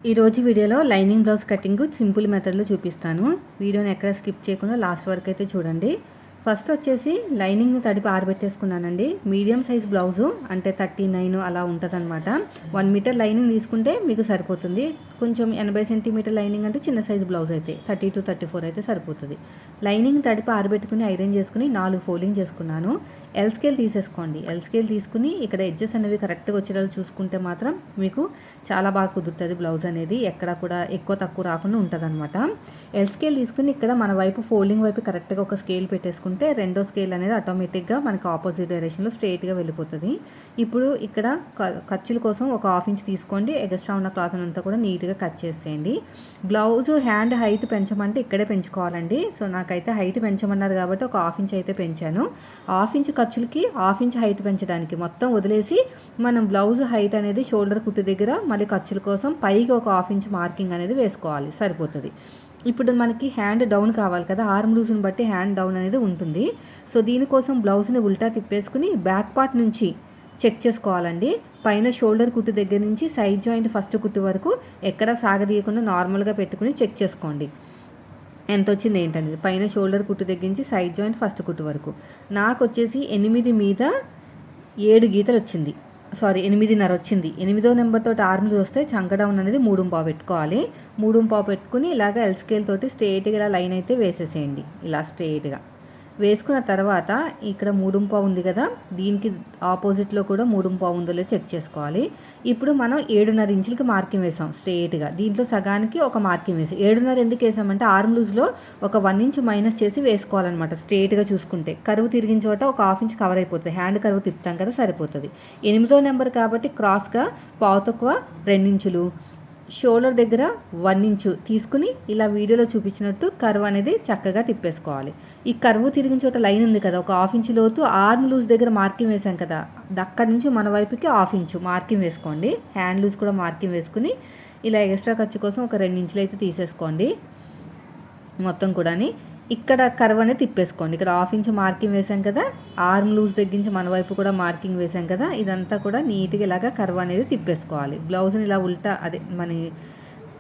ఈరోజు వీడియోలో lining blouse cutting simple మెథడ్లో చూపిస్తాను. వీడియోని ఎక్కడ స్కిప్ చేయకుండా లాస్ట్ వరకు అయితే చూడండి. ఫస్ట్ వచ్చేసి లైనింగ్ని తడిపి ఆరబెట్టేసుకున్నానండి. మీడియం సైజ్ బ్లౌజు అంటే 39 అలా ఉంటుందన్నమాట. 1 మీటర్ లైనింగ్ తీసుకుంటే మీకు సరిపోతుంది. కొంచెం 80 సెంటీమీటర్ లైనింగ్ అంటే చిన్న సైజ్ బ్లౌజ్ అయితే 30 to 34 అయితే సరిపోతుంది. లైనింగ్ తడిపి ఆరబెట్టుకుని ఐరన్ చేసుకుని 4 ఫోల్డింగ్ చేసుకున్నాను. ఎల్ స్కేల్ తీసేసుకోండి. ఎల్ స్కేల్ తీసుకుని ఇక్కడ ఎడ్జెస్ అనేవి కరెక్ట్గా వచ్చేటట్లు చూసుకుంటే మాత్రం మీకు చాలా బాగా కుదురుతుంది. బ్లౌజ్ అనేది ఎక్కడ కూడా ఎక్కువ తక్కువ రాకుండా ఉంటుంది అనమాట. ఎల్ స్కేల్ తీసుకుని ఇక్కడ మన వైపు ఫోల్డింగ్ వైపు కరెక్ట్గా ఒక స్కేల్ పెట్టేసుకుంటే రెండో స్కేల్ అనేది ఆటోమేటిక్గా మనకు ఆపోజిట్ డైరెక్షన్లో స్ట్రైట్గా వెళ్ళిపోతుంది. ఇప్పుడు ఇక్కడ ఖర్చుల కోసం ఒక 1/2 ఇంచ్ తీసుకోండి. ఎక్స్ట్రా ఉన్న క్లాత్ అంతా కూడా నీట్గా కట్ చేసేయండి. బ్లౌజ్ హ్యాండ్ హైట్ పెంచమంటే ఇక్కడే పెంచుకోవాలండి. సో నాకైతే హైట్ పెంచమన్నారు కాబట్టి ఒక 1/2 ఇంచ్ అయితే పెంచాను. 1/2 ఇంచ్ ఖర్చులకి 1/2 ఇంచ్ హైట్ పెంచడానికి మొత్తం వదిలేసి మనం బ్లౌజ్ హైట్ అనేది షోల్డర్ కుట్టు దగ్గర మళ్ళీ ఖర్చుల కోసం పైకి ఒక 1/2 ఇంచ్ మార్కింగ్ అనేది వేసుకోవాలి, సరిపోతుంది. ఇప్పుడు మనకి హ్యాండ్ డౌన్ కావాలి కదా, ఆర్మ్ లూజ్ని బట్టి హ్యాండ్ డౌన్ అనేది ఉంటుంది. సో దీనికోసం బ్లౌజ్ని ఉల్టా తిప్పేసుకుని బ్యాక్ పార్ట్ నుంచి చెక్ చేసుకోవాలండి. పైన షోల్డర్ కుట్టు దగ్గర నుంచి సైడ్ జాయింట్ ఫస్ట్ కుట్టు వరకు ఎక్కడ సాగదీయకుండా నార్మల్గా పెట్టుకుని చెక్ చేసుకోండి ఎంత వచ్చింది ఏంటనేది. పైన షోల్డర్ కుట్టు దగ్గర నుంచి సైడ్ జాయింట్ ఫస్ట్ కుట్టు వరకు నాకు వచ్చేసి 8 మీద 7 గీతలు వచ్చింది. 8.5 వచ్చింది. 8వ నెంబర్తో ఆర్మ్ వస్తే చంక డౌన్ అనేది 3.5 పెట్టుకోవాలి. 3.5 పెట్టుకుని ఇలాగ ఎల్ స్కేల్ తోటి స్ట్రైట్గా ఇలా లైన్ అయితే వేసేసేయండి. ఇలా స్ట్రైట్గా వేసుకున్న తర్వాత ఇక్కడ 3.5 ఉంది కదా, దీనికి ఆపోజిట్లో కూడా 3.5 ఉందో లేదో చెక్ చేసుకోవాలి. ఇప్పుడు మనం 7.5 ఇంచులకి మార్కింగ్ వేసాం స్ట్రైట్గా. దీంట్లో సగానికి ఒక మార్కింగ్ వేసి 7.5 ఎందుకు వేసామంటే ఆర్మ్ లూజ్లో ఒక 1 ఇంచ్ మైనస్ చేసి వేసుకోవాలన్నమాట. స్ట్రైట్గా చూసుకుంటే కరువు తిరిగిన చోట ఒక 1/2 ఇంచ్ కవర్ అయిపోతుంది. హ్యాండ్ కరువు తిప్పుతాం కదా, సరిపోతుంది. 8వ నెంబర్ కాబట్టి క్రాస్గా పావు తక్కువ 2 ఇంచులు, షోల్డర్ దగ్గర 1 ఇంచు తీసుకుని ఇలా వీడియోలో చూపించినట్టు కర్వ్ అనేది చక్కగా తిప్పేసుకోవాలి. ఈ కర్వ్ తిరిగిన చోట లైన్ ఉంది కదా, ఒక 1/2 ఇంచు లోతు ఆర్మ్ లూజ్ దగ్గర మార్కింగ్ వేసాం కదా, అక్కడి నుంచి మన వైపుకి 1/2 ఇంచు మార్కింగ్ వేసుకోండి. హ్యాండ్ లూజ్ కూడా మార్కింగ్ వేసుకుని ఇలా ఎక్స్ట్రా ఖర్చు కోసం ఒక 2 ఇంచులు అయితే తీసేసుకోండి. మొత్తం కూడా ఇక్కడ కర్వ్ అనేది తిప్పేసుకోండి. ఇక్కడ 1/2 ఇంచ్ మార్కింగ్ వేసాం కదా, ఆర్మ్ లూజ్ తగ్గించి మన వైపు కూడా మార్కింగ్ వేసాం కదా, ఇదంతా కూడా నీట్గా ఇలాగా కర్వ్ అనేది తిప్పేసుకోవాలి. బ్లౌజ్ని ఇలా ఉల్టా మన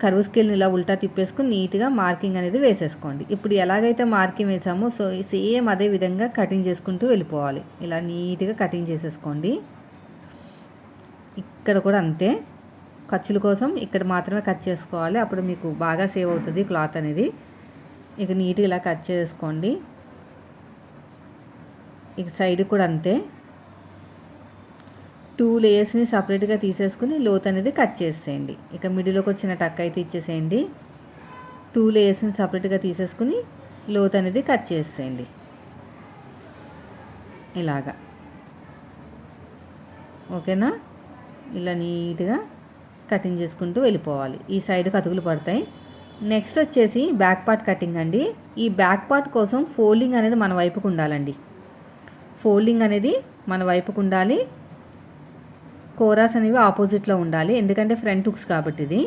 కర్వ్ స్కేల్ని ఇలా ఉల్టా తిప్పేసుకుని నీట్గా మార్కింగ్ అనేది వేసేసుకోండి. ఇప్పుడు ఎలాగైతే మార్కింగ్ వేసామో సో సేమ్ అదే విధంగా కటింగ్ చేసుకుంటూ వెళ్ళిపోవాలి. ఇలా నీట్గా కటింగ్ చేసేసుకోండి. ఇక్కడ కూడా అంతే, ఖర్చుల కోసం ఇక్కడ మాత్రమే కట్ చేసుకోవాలి. అప్పుడు మీకు బాగా సేవ్ అవుతుంది క్లాత్ అనేది. ఇక నీట్గా ఇలా కట్ చేసుకోండి. ఇక సైడ్ కూడా అంతే, 2 లేయర్స్ని సపరేట్గా తీసేసుకుని లోత్ అనేది కట్ చేసేయండి. ఇక మిడిల్లోకి వచ్చిన టక్ అయితే ఇచ్చేసేయండి. 2 లేయర్స్ని సపరేట్గా తీసేసుకుని లోత్ అనేది కట్ చేసేయండి. ఇలాగా ఓకేనా, ఇలా నీట్గా కటింగ్ చేసుకుంటూ వెళ్ళిపోవాలి. ఈ సైడ్కి అతుకులు పడతాయి. నెక్స్ట్ వచ్చేసి బ్యాక్ పార్ట్ కటింగ్ అండి. ఈ బ్యాక్ పార్ట్ కోసం ఫోల్డింగ్ అనేది మన వైపుకు ఉండాలండి. ఫోల్డింగ్ అనేది మన వైపుకు ఉండాలి. కోరాస్ అనేవి ఆపోజిట్లో ఉండాలి, ఎందుకంటే ఫ్రంట్ హుక్స్ కాబట్టి. ఇది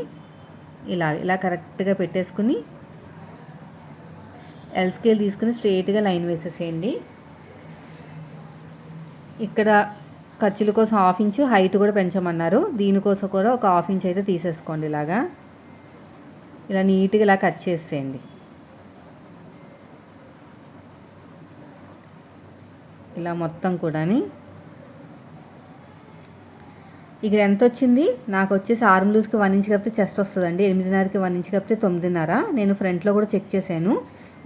ఇలా కరెక్ట్గా పెట్టేసుకుని ఎల్ స్కేల్ తీసుకుని స్ట్రైట్గా లైన్ వేసేసేయండి. ఇక్కడ ఖర్చుల కోసం 1/2 ఇంచు హైట్ కూడా పెంచమన్నారు. దీనికోసం కూడా ఒక 1/2 ఇంచ్ అయితే తీసేసుకోండి. ఇలా నీట్గా ఇలా కట్ చేసేయండి. ఇలా మొత్తం కూడా ఇక్కడ ఎంత వచ్చింది నాకు వచ్చేసి ఆర్మ్ లూజ్కి 1 ఇంచ్ కప్పితే చెస్ట్ వస్తుందండి. 8.5కి 1 ఇంచ్ కప్పితే 9.5. నేను ఫ్రంట్లో కూడా చెక్ చేశాను.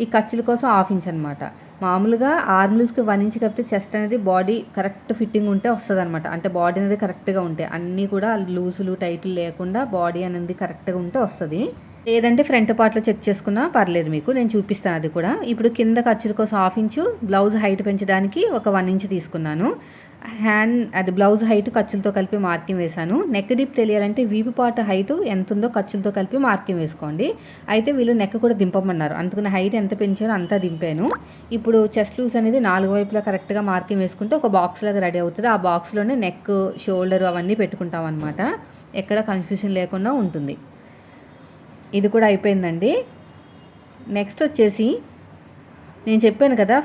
ఈ ఖర్చుల కోసం 1/2 ఇంచ్ అనమాట. మామూలుగా ఆర్మ్ లూజ్కి 1 ఇంచ్ కప్పితే చెస్ట్ అనేది బాడీ కరెక్ట్ ఫిట్టింగ్ ఉంటే వస్తుంది అనమాట. అంటే బాడీ అనేది కరెక్ట్గా ఉంటే, అన్నీ కూడా లూజులు టైట్లు లేకుండా బాడీ అనేది కరెక్ట్గా ఉంటే వస్తుంది. లేదంటే ఫ్రంట్ పార్ట్లో చెక్ చేసుకున్నా పర్లేదు, మీకు నేను చూపిస్తాను అది కూడా. ఇప్పుడు కింద ఖర్చుల కోసం 1/2 ఇంచు, బ్లౌజ్ హైట్ పెంచడానికి ఒక 1 ఇంచ్ తీసుకున్నాను. అది బ్లౌజ్ హైట్ ఖర్చులతో కలిపి మార్కింగ్ వేశాను. నెక్ డిప్ తెలియాలంటే వీపు పార్ట్ హైట్ ఎంత ఉందో ఖర్చులతో కలిపి మార్కింగ్ వేసుకోండి. అయితే వీళ్ళు నెక్ కూడా దింపమన్నారు, అందుకని హైట్ ఎంత పెంచానో అంతా దింపాను. ఇప్పుడు చెస్ట్ లూజ్ అనేది 4 వైపులా కరెక్ట్గా మార్కింగ్ వేసుకుంటే ఒక బాక్స్ లాగా రెడీ అవుతుంది. ఆ బాక్స్లోనే నెక్, షోల్డర్ అవన్నీ పెట్టుకుంటాం అనమాట. ఎక్కడ కన్ఫ్యూజన్ లేకుండా ఉంటుంది. ఇది కూడా అయిపోయిందండి. నెక్స్ట్ వచ్చేసి నేను చెప్పాను కదా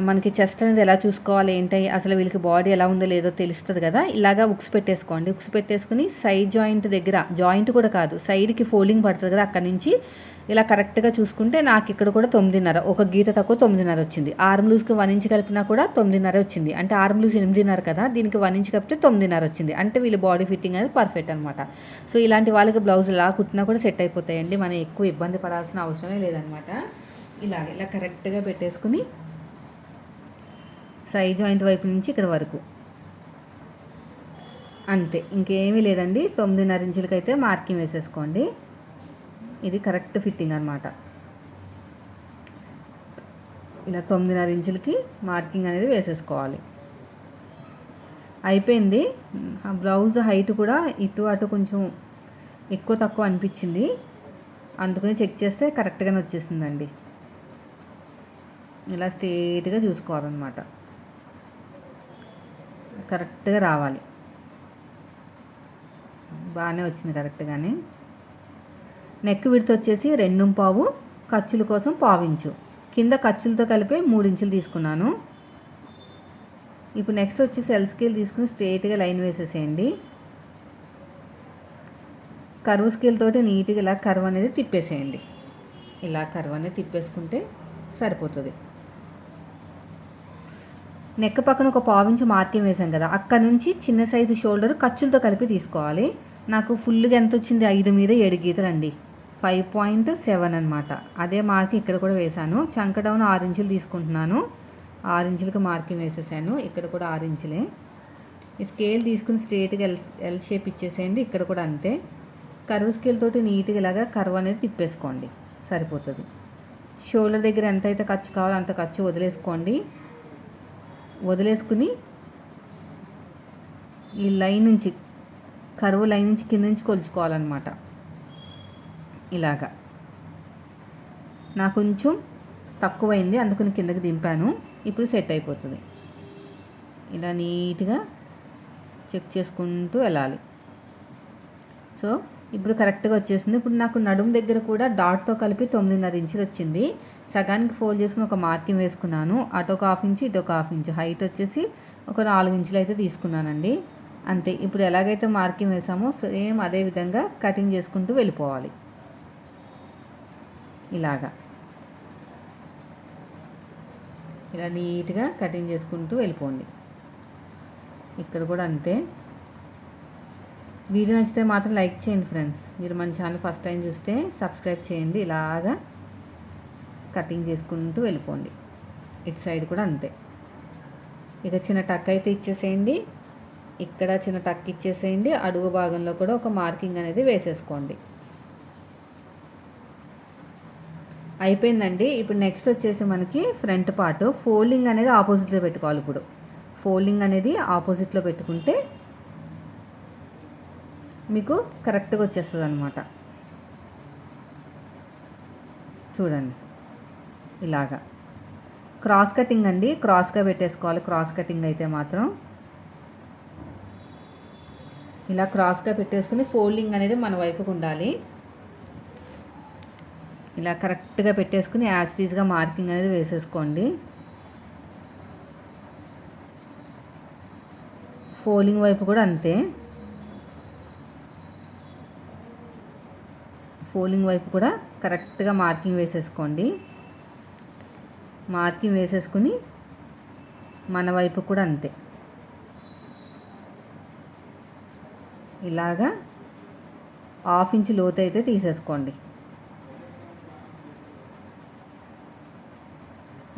మనకి చెస్ట్ అనేది ఎలా చూసుకోవాలి ఏంటి అసలు వీళ్ళకి బాడీ ఎలా ఉందో లేదో తెలుస్తుంది కదా. ఇలాగా ఉక్స్ పెట్టేసుకోండి. ఉక్స్ పెట్టేసుకుని సైడ్ జాయింట్ దగ్గర, జాయింట్ కూడా కాదు సైడ్కి ఫోల్డింగ్ పడుతుంది కదా, అక్కడ నుంచి ఇలా కరెక్ట్గా చూసుకుంటే నాకు ఇక్కడ కూడా 9.5, ఒక గీత తక్కువ 9.5 వచ్చింది. ఆర్మ్ లూజ్కి 1 ఇంచ్ కలిపినా కూడా 9.5 వచ్చింది. అంటే ఆర్మ్ లూజ్ 8.5 కదా, దీనికి 1 ఇంచ్ కలిపితే 9.5 వచ్చింది. అంటే వీళ్ళ బాడీ ఫిట్టింగ్ అనేది పర్ఫెక్ట్ అనమాట. సో ఇలాంటి వాళ్ళకి బ్లౌజ్ ఇలా కుట్టినా కూడా సెట్ అయిపోతాయండి. మనం ఎక్కువ ఇబ్బంది పడాల్సిన అవసరమే లేదనమాట. ఇలా కరెక్ట్గా పెట్టేసుకుని సైడ్ జాయింట్ వైపు నుంచి ఇక్కడ వరకు అంతే, ఇంకేమీ లేదండి. 9.5 ఇంచులకి అయితే మార్కింగ్ వేసేసుకోండి. ఇది కరెక్ట్ ఫిట్టింగ్ అనమాట. ఇలా 9.5 ఇంచులకి మార్కింగ్ అనేది వేసేసుకోవాలి. అయిపోయింది. ఆ బ్లౌజ్ హైట్ కూడా ఇటు అటు కొంచెం ఎక్కువ తక్కువ అనిపించింది, అందుకని చెక్ చేస్తే కరెక్ట్గానే వచ్చేసిందండి. ఇలా స్ట్రేట్గా చూసుకోవాలన్నమాట, కరెక్ట్గా రావాలి. బాగానే వచ్చింది కరెక్ట్గానే. నెక్ విడ్త్ వచ్చేసి 2.5, ఖర్చుల కోసం 1/4 ఇంచు, కింద ఖర్చులతో కలిపి 3 ఇంచులు తీసుకున్నాను. ఇప్పుడు నెక్స్ట్ వచ్చేసి ఎల్ స్కేల్ తీసుకుని స్ట్రేట్గా లైన్ వేసేసేయండి. కర్వ్ స్కేల్ తోటి నీట్గా ఇలా కర్వ్ అనేది తిప్పేసేయండి. ఇలా కర్వ్ అనేది తిప్పేసుకుంటే సరిపోతుంది. నెక్ పక్కన ఒక 1/4 ఇంచు మార్కింగ్ వేసాం కదా, అక్కడ నుంచి చిన్న సైజు షోల్డర్ ఖర్చులతో కలిపి తీసుకోవాలి. నాకు ఫుల్గా ఎంత వచ్చింది, 5 మీద 7 గీతలు అండి, 5.7 అనమాట. అదే మార్కింగ్ ఇక్కడ కూడా వేసాను. చంక డౌన్ 6 ఇంచులు తీసుకుంటున్నాను. 6 ఇంచులకి మార్కింగ్ వేసేసాను. ఇక్కడ కూడా 6 ఇంచులే. ఈ స్కేల్ తీసుకుని స్ట్రేట్గా ఎల్ షేప్ ఇచ్చేసేయండి. ఇక్కడ కూడా అంతే. కర్వ్ స్కేల్ తోటి నీట్గా ఇలాగా కర్వ్ అనేది తిప్పేసుకోండి, సరిపోతుంది. షోల్డర్ దగ్గర ఎంత అయితే ఖర్చు కావాలో అంత ఖర్చు వదిలేసుకుని ఈ లైన్ నుంచి, కర్వ్ లైన్ నుంచి కింద నుంచి కొలుచుకోవాలన్నమాట. ఇలాగా నాకు కొంచెం తక్కువైంది, అందుకని కిందకి దింపాను. ఇప్పుడు సెట్ అయిపోతుంది. ఇలా నీట్గా చెక్ చేసుకుంటూ వెళ్ళాలి. సో ఇప్పుడు కరెక్ట్గా వచ్చేసింది. ఇప్పుడు నాకు నడుము దగ్గర కూడా డాట్తో కలిపి 9.5 ఇంచులు వచ్చింది. సగానికి ఫోల్డ్ చేసుకుని ఒక మార్కింగ్ వేసుకున్నాను. అటు ఒక 1/2 ఇంచు, ఇటు ఒక 1/2 ఇంచు. హైట్ వచ్చేసి ఒక 4 ఇంచులు అయితే తీసుకున్నానండి. అంతే. ఇప్పుడు ఎలాగైతే మార్కింగ్ వేసామో సేమ్ అదే విధంగా కటింగ్ చేసుకుంటూ వెళ్ళిపోవాలి. ఇలా నీట్గా కటింగ్ చేసుకుంటూ వెళ్ళిపోండి. ఇక్కడ కూడా అంతే. వీడియో నచ్చితే మాత్రం లైక్ చేయండి ఫ్రెండ్స్. మీరు మన ఛానల్ ఫస్ట్ టైం చూస్తే సబ్స్క్రైబ్ చేయండి. ఇలాగా కటింగ్ చేసుకుంటూ వెళ్ళిపోండి. ఇటు సైడ్ కూడా అంతే. ఇక చిన్న టక్ అయితే ఇచ్చేసేయండి. ఇక్కడ చిన్న టక్ ఇచ్చేసేయండి. అడుగు భాగంలో కూడా ఒక మార్కింగ్ అనేది వేసేసుకోండి. అయిపోయిందండి. ఇప్పుడు నెక్స్ట్ వచ్చేసి మనకి ఫ్రంట్ పార్ట్ ఫోల్డింగ్ అనేది ఆపోజిట్లో పెట్టుకోవాలి. ఇప్పుడు ఫోల్డింగ్ అనేది ఆపోజిట్లో పెట్టుకుంటే మీకు కరెక్ట్గా వచ్చేస్తుంది అనమాట. చూడండి, ఇలాగా క్రాస్ కటింగ్ అండి, క్రాస్గా పెట్టేసుకోవాలి. క్రాస్ కటింగ్ అయితే మాత్రం ఇలా క్రాస్గా పెట్టేసుకుని ఫోల్డింగ్ అనేది మన వైపుకు ఉండాలి. ఇలా కరెక్ట్గా పెట్టేసుకుని యాస్టీజ్గా మార్కింగ్ అనేది వేసేసుకోండి. ఫోల్డింగ్ వైపు కూడా అంతే. ఫోల్డింగ్ వైపు కూడా కరెక్ట్గా మార్కింగ్ వేసేసుకోండి. మార్కింగ్ వేసేసుకుని మన వైపు కూడా అంతే. ఇలాగా 1/2 ఇంచు లోతు అయితే తీసేసుకోండి.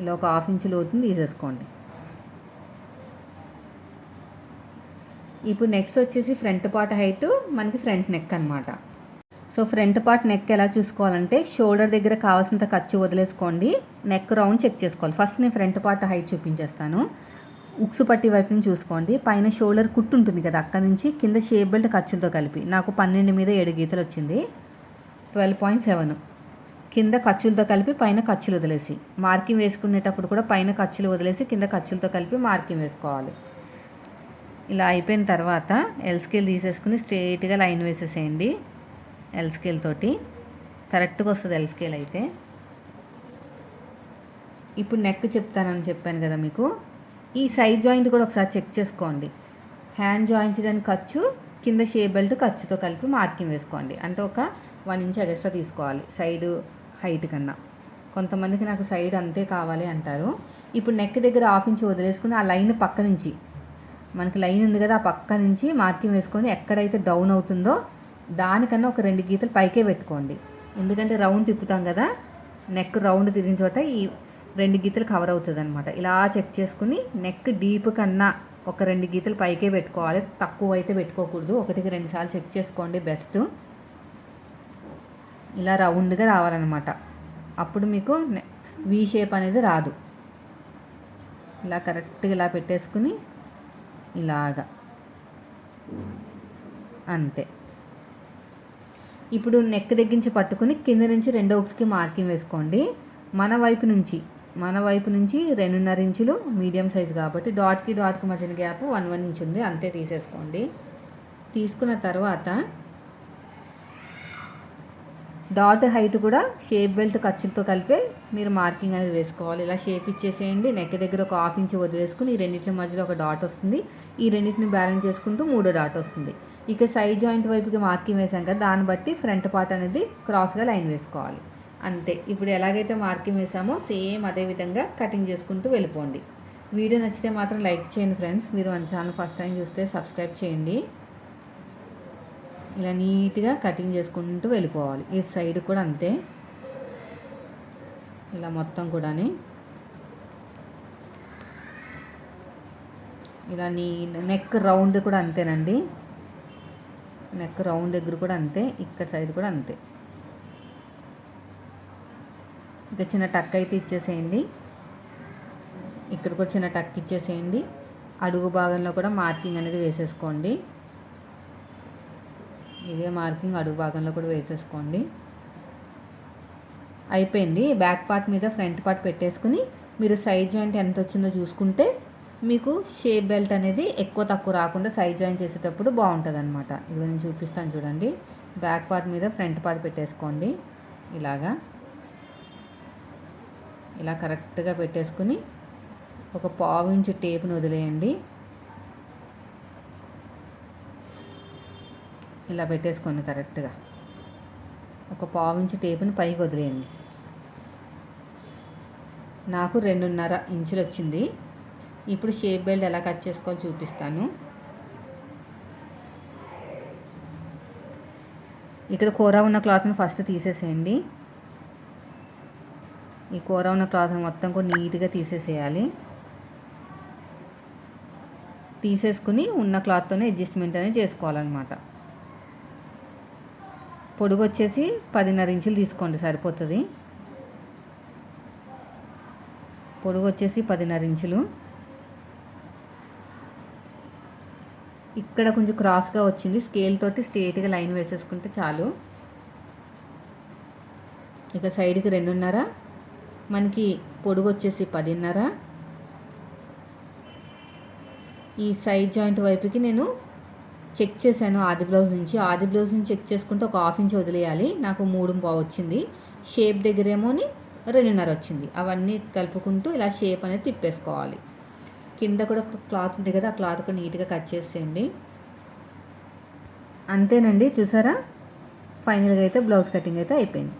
ఇలా ఒక 1/2 ఇంచు లోతుని తీసేసుకోండి. ఇప్పుడు నెక్స్ట్ వచ్చేసి ఫ్రంట్ పార్ట్ హైట్ మనకి ఫ్రంట్ నెక్ అనమాట. సో ఫ్రంట్ పార్ట్ నెక్ ఎలా చూసుకోవాలంటే షోల్డర్ దగ్గర కావాల్సినంత ఖర్చు వదిలేసుకోండి. నెక్ రౌండ్ చెక్ చేసుకోవాలి. ఫస్ట్ నేను ఫ్రంట్ పార్ట్ హైట్ చూపించేస్తాను. ఉక్సు పట్టి వైపు నుంచి చూసుకోండి. పైన షోల్డర్ కుట్టు ఉంటుంది కదా, అక్కడ నుంచి కింద షేప్ బెల్ట్ ఖర్చులతో కలిపి నాకు 12 మీద 7 గీతలు వచ్చింది. 12.7 కింద ఖర్చులతో కలిపి పైన ఖర్చులు వదిలేసి మార్కింగ్ వేసుకునేటప్పుడు కూడా పైన ఖర్చులు వదిలేసి కింద ఖర్చులతో కలిపి మార్కింగ్ వేసుకోవాలి. ఇలా అయిపోయిన తర్వాత ఎల్ స్కేల్ తీసేసుకుని స్ట్రేట్గా లైన్ వేసేసేయండి. ఎల్ స్కేల్ తోటి కరెక్ట్గా వస్తుంది. ఎల్ స్కేల్ అయితే ఇప్పుడు నెక్ చెప్తానని చెప్పాను కదా మీకు. ఈ సైడ్ జాయింట్ కూడా ఒకసారి చెక్ చేసుకోండి. హ్యాండ్ జాయింట్ చేయడానికి ఖర్చు, కింద షేప్ బెల్ట్ ఖర్చుతో కలిపి మార్కింగ్ వేసుకోండి. అంటే ఒక 1 ఇంచ్ ఎక్స్ట్రా తీసుకోవాలి సైడ్ హైట్ కన్నా. కొంతమందికి నాకు సైడ్ అంతే కావాలి అంటారు. ఇప్పుడు నెక్ దగ్గర 1/2 ఇంచ్ వదిలేసుకుని ఆ లైన్ పక్క నుంచి, మనకి లైన్ ఉంది కదా, ఆ పక్క నుంచి మార్కింగ్ వేసుకొని ఎక్కడైతే డౌన్ అవుతుందో దానికన్నా ఒక 2 గీతలు పైకే పెట్టుకోండి. ఎందుకంటే రౌండ్ తిప్పుతాం కదా, నెక్ రౌండ్ తిరిగిన చోట ఈ 2 గీతలు కవర్ అవుతుంది అనమాట. ఇలా చెక్ చేసుకుని నెక్ డీప్ కన్నా ఒక 2 గీతలు పైకే పెట్టుకోవాలి. తక్కువ అయితే పెట్టుకోకూడదు. 1కి 2 సార్లు చెక్ చేసుకోండి బెస్ట్. ఇలా రౌండ్గా రావాలన్నమాట. అప్పుడు మీకు వీ షేప్ అనేది రాదు. ఇలా కరెక్ట్గా ఇలా పెట్టేసుకుని ఇలాగా అంతే. ఇప్పుడు నెక్ దగ్గరించి పట్టుకుని కింద నుంచి 2 హుక్స్కి మార్కింగ్ వేసుకోండి. మన వైపు నుంచి 2.5 ఇంచులు మీడియం సైజ్ కాబట్టి డాట్కి మధ్యన గ్యాప్ 1 ఇంచ్ ఉంది, అంతే తీసేసుకోండి. తీసుకున్న తర్వాత డాట్ హైట్ కూడా షేప్ బెల్ట్ ఖర్చులతో కలిపే మీరు మార్కింగ్ అనేది వేసుకోవాలి. ఇలా షేప్ ఇచ్చేసేయండి. నెక్ దగ్గర ఒక 1/2 ఇంచ్ వదిలేసుకుని ఈ రెండింటి మధ్యలో ఒక డాట్ వస్తుంది. ఈ రెండింటిని బ్యాలెన్స్ చేసుకుంటూ 3 డాట్ వస్తుంది. ఇక సైడ్ జాయింట్ వైపుకి మార్కింగ్ వేసాం కదా, దాన్ని బట్టి ఫ్రంట్ పార్ట్ అనేది క్రాస్గా లైన్ వేసుకోవాలి. అంతే. ఇప్పుడు ఎలాగైతే మార్కింగ్ వేసామో సేమ్ అదే విధంగా కటింగ్ చేసుకుంటూ వెళ్ళిపోండి. వీడియో నచ్చితే మాత్రం లైక్ చేయండి ఫ్రెండ్స్. మీరు మన ఛానల్ ఫస్ట్ టైం చూస్తే సబ్స్క్రైబ్ చేయండి. ఇలా నీట్గా కటింగ్ చేసుకుంటూ వెళ్ళిపోవాలి. ఈ సైడ్ కూడా అంతే. ఇలా మొత్తం కూడా ఇలా నెక్ రౌండ్ కూడా అంతేనండి. నెక్ రౌండ్ దగ్గర కూడా అంతే, ఇక్కడ సైడ్ కూడా అంతే. ఇంకా చిన్న టక్ అయితే ఇచ్చేసేయండి. ఇక్కడ కూడా చిన్న టక్ ఇచ్చేసేయండి. అడుగు భాగంలో కూడా మార్కింగ్ అనేది వేసేసుకోండి. ఇదే మార్కింగ్ అడుగు భాగంలో కూడా వేసేసుకోండి. అయిపోయింది. బ్యాక్ పార్ట్ మీద ఫ్రంట్ పార్ట్ పెట్టేసుకుని మీరు సైడ్ జాయింట్ ఎంత వచ్చిందో చూసుకుంటే మీకు షేప్ బెల్ట్ అనేది ఎక్కువ తక్కువ రాకుండా సైడ్ జాయింట్ చేసేటప్పుడు బాగుంటుంది అనమాట. ఇదిగో నేను చూపిస్తాను చూడండి. బ్యాక్ పార్ట్ మీద ఫ్రంట్ పార్ట్ పెట్టేసుకోండి. ఇలా కరెక్ట్గా పెట్టేసుకుని ఒక 1/2 ఇంచ్ టేప్ని వదిలేయండి. ఇలా పెట్టేసుకోండి. కరెక్ట్గా ఒక 1/2 ఇంచ్ టేప్ని పైకి వదిలేయండి. నాకు 2.5 ఇంచులు వచ్చింది. ఇప్పుడు షేప్ బెల్ట్ ఎలా కట్ చేసుకోవాలో చూపిస్తాను. ఇక్కడ కూర ఉన్న క్లాత్ని ఫస్ట్ తీసేసేయండి. ఈ కూర ఉన్న క్లాత్ని మొత్తం కూడా నీట్గా తీసేసేయాలి. తీసేసుకుని ఉన్న క్లాత్తోనే అడ్జస్ట్మెంట్ అనేది చేసుకోవాలన్నమాట. పొడుగు వచ్చేసి 10.5 ఇంచులు తీసుకోండి, సరిపోతుంది. పొడుగు వచ్చేసి 10.5 ఇంచులు. ఇక్కడ కొంచెం క్రాస్గా వచ్చింది. స్కేల్ తోటి స్ట్రేట్గా లైన్ వేసేసుకుంటే చాలు. ఇక సైడ్కి 2.5, మనకి పొడుగు వచ్చేసి 10.5. ఈ సైడ్ జాయింట్ వైపుకి నేను చెక్ చేశాను ఆది బ్లౌజ్ నుంచి చెక్ చేసుకుంటే ఒక 1/2 ఇంచ్ వదిలేయాలి. నాకు 3.5 వచ్చింది. షేప్ దగ్గరేమోని 2.5 వచ్చింది. అవన్నీ కలుపుకుంటూ ఇలా షేప్ అనేది తిప్పేసుకోవాలి. కింద కూడా క్లాత్ ఉంది కదా, ఆ క్లాత్ కూడా నీట్గా కట్ చేసేయండి. అంతేనండి, చూసారా? ఫైనల్గా అయితే బ్లౌజ్ కటింగ్ అయితే అయిపోయింది.